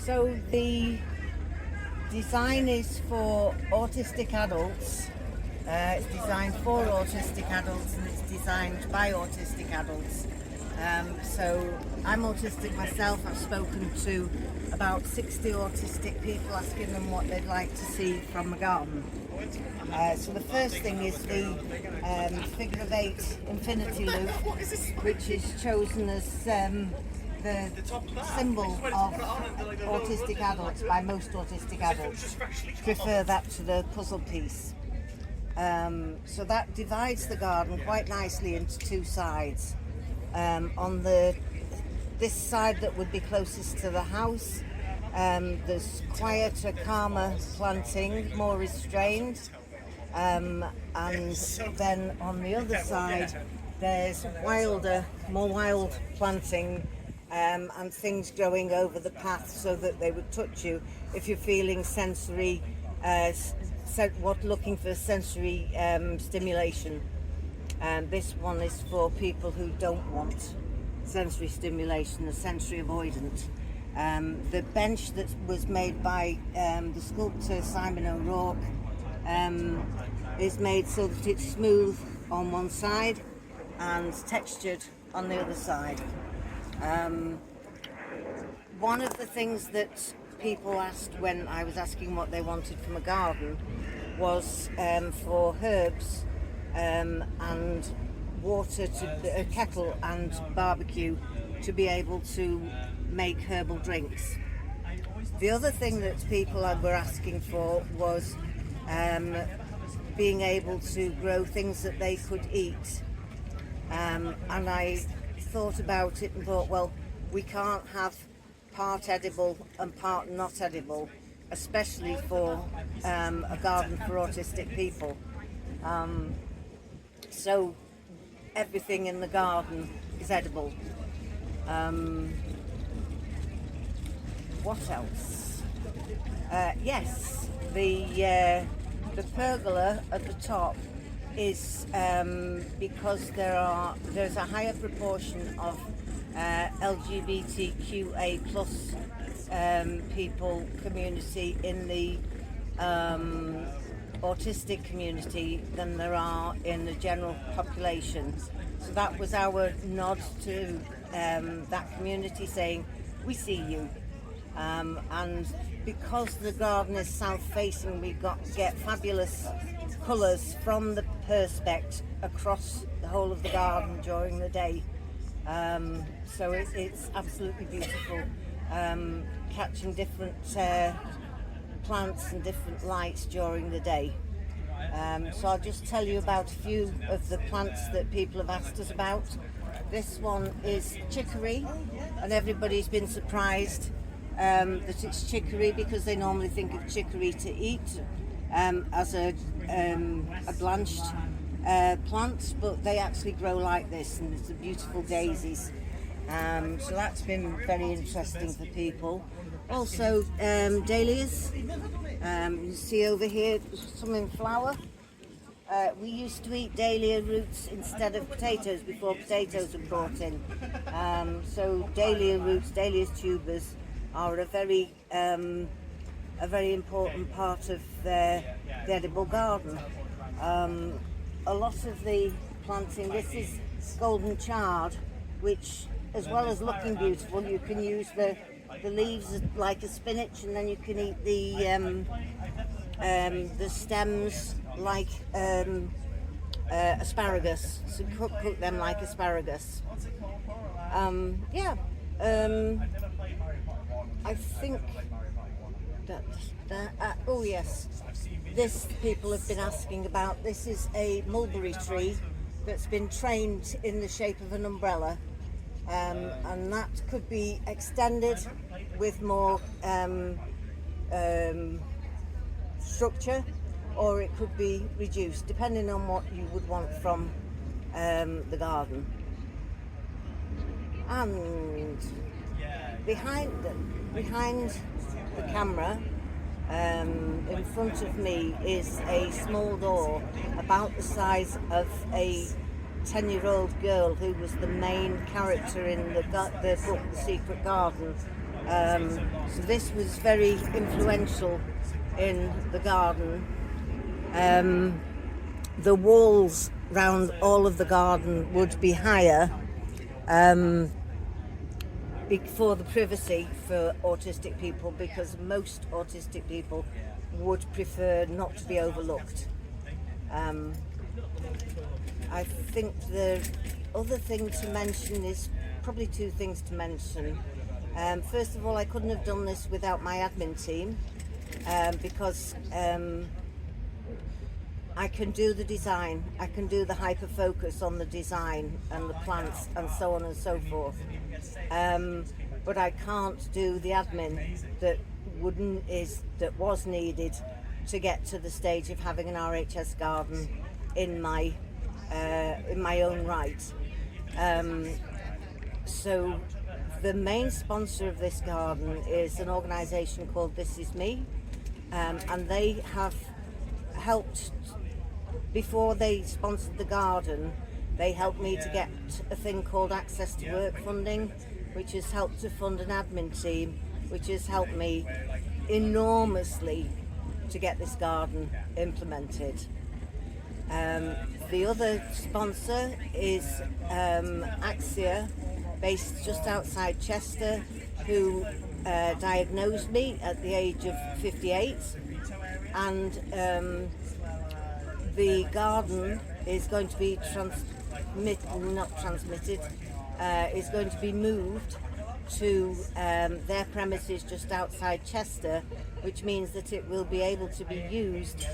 So the design is for autistic adults. It's designed for autistic adults and it's designed by autistic adults. So I'm autistic myself. I've spoken to about 60 autistic people asking them what they'd like to see from a garden. So the first thing is the figure of 8 infinity loop, which is chosen as the symbol of autistic adults by most autistic adults. Prefer that to the puzzle piece. So that divides the garden quite nicely into two sides. On this side that would be closest to the house, there's quieter, calmer planting, more restrained, and then on the other side there's more wild planting, and things growing over the path so that they would touch you if you're feeling sensory, looking for sensory stimulation. This one is for people who don't want sensory stimulation, the sensory avoidant. The bench that was made by the sculptor Simon O'Rourke is made so that it's smooth on one side and textured on the other side. One of the things that people asked when I was asking what they wanted from a garden was for herbs and water, a kettle and barbecue to be able to make herbal drinks. The other thing that people were asking for was being able to grow things that they could eat. And I thought about it and thought, well, we can't have part edible and part not edible, especially for a garden for autistic people. So everything in the garden is edible. What else? Yes, the pergola at the top is because there's a higher proportion of LGBTQA plus people community in the autistic community than there are in the general population. So that was our nod to that community, saying we see you, and because the garden is south facing, we get fabulous colours from the perspex across the whole of the garden during the day. So it's absolutely beautiful, catching different plants and different lights during the day. So I'll just tell you about a few of the plants that people have asked us about. This one is chicory, and everybody's been surprised that it's chicory because they normally think of chicory to eat as a blanched plant, but they actually grow like this, and it's the beautiful daisies. So that's been very interesting for people. Also dahlias, you see over here some in flower. We used to eat dahlia roots instead of potatoes before potatoes were brought in. So dahlia roots, dahlia tubers are a very important part of the edible garden. A lot of the planting, this is golden chard, which as well as looking beautiful, you can use the leaves like a spinach, and then you can eat the stems like asparagus. So cook them like asparagus. I think that oh yes, this people have been asking about. This is a mulberry tree that's been trained in the shape of an umbrella, and that could be extended with more structure, or it could be reduced depending on what you would want from the garden. And behind the camera, in front of me, is a small door about the size of a 10-year-old girl who was the main character in the book The Secret Garden. So this was very influential in the garden. The walls round all of the garden would be higher for the privacy for autistic people, because most autistic people would prefer not to be overlooked. I think the other thing to mention is probably two things to mention. First of all, I couldn't have done this without my admin team, because I can do the design, I can do the hyper focus on the design and the plants and so on and so forth, but I can't do the admin that was needed to get to the stage of having an RHS garden in my own right. So the main sponsor of this garden is an organisation called This Is Me, and they have helped. Before they sponsored the garden, they helped me to get a thing called Access to Work funding, which has helped to fund an admin team, which has helped me enormously to get this garden implemented. The other sponsor is Axia, based just outside Chester, who diagnosed me at the age of 58, and the garden is going to be is going to be moved to their premises just outside Chester, which means that it will be able to be used